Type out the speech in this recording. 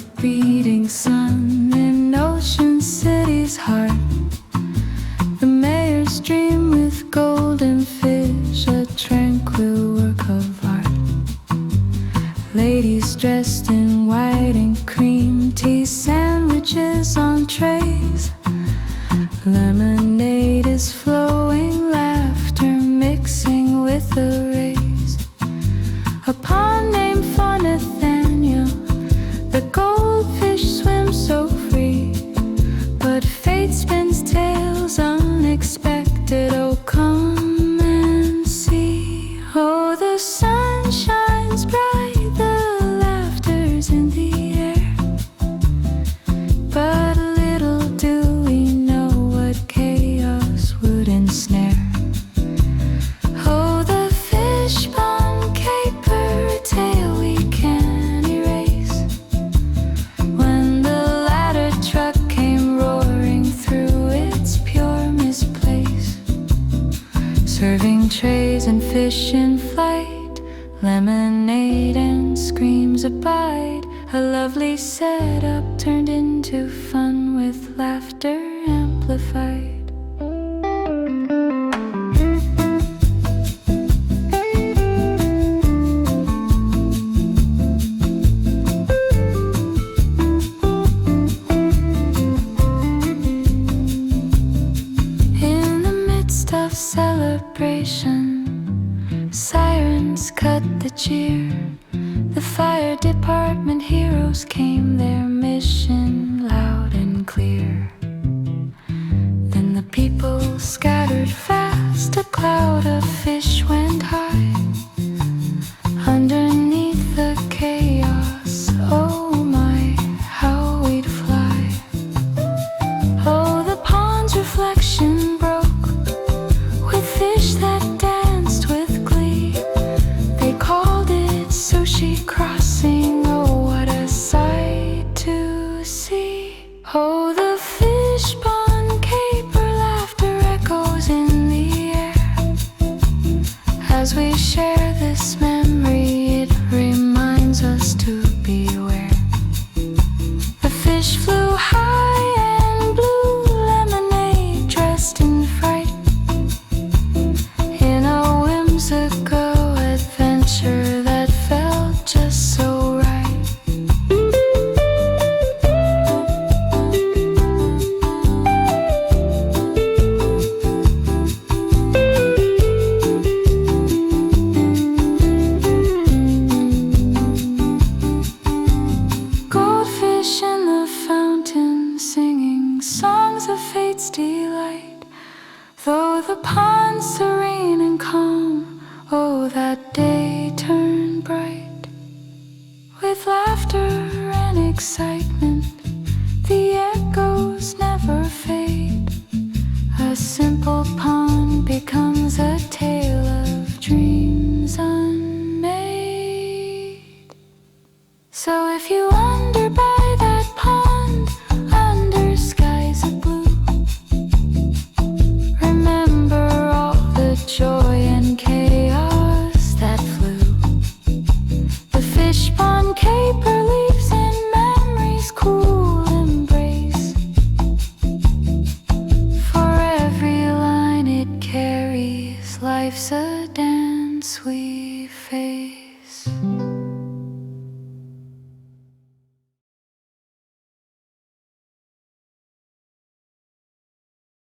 the beating sun in Ocean City's heart. The mayor's dream with golden fish, a tranquil work of art. Ladies dressed in white and cream, tea sandwiches on trays. Lemonade is flowing, laughter mixing with the rays. A pond named for Nathaniel, the goldfish swim so free. But fate spins tales unexpected, oh come and see. Oh, the sun shines bright, the laughter's in the air. But little do we know what chaos would ensnare. Oh, the Fishpond Caper, a tale we can't erase. When the ladder truck came roaring through its pure misplace, serving trays and fish in flight, lemonade and screams abide. A lovely setup turned into fun with laughter amplified. In the midst of celebration, sirens cut the cheer. The fire department heroes came, their mission loud and clear. Then the people scattered fast, a cloud of fish went high. Underneath the chaos, oh my, how we'd fly. Oh, the pond's reflection broke with fish that danced with glee. They called it Sushi Crossing, oh what a sight to see. Oh, the Fishpond Caper, laughter echoes in the air. As we share this memory, it reminds us to beware. The fish flew high and blue, lemonade dressed in fright, in a whimsical adventure that felt just so right. Goldfish in the fountain singing songs of fate's delight. Though the pond's serene and calm, oh that day turned bright. With laughter and excitement, the echoes never fade. A simple pond becomes a tale of dreams unmade. So if you wander by that pond under skies of blue, remember all the joy and chaos that flew. The Fishpond Caper leaves in memory's cool embrace. For every line it carries, life's a dance we face.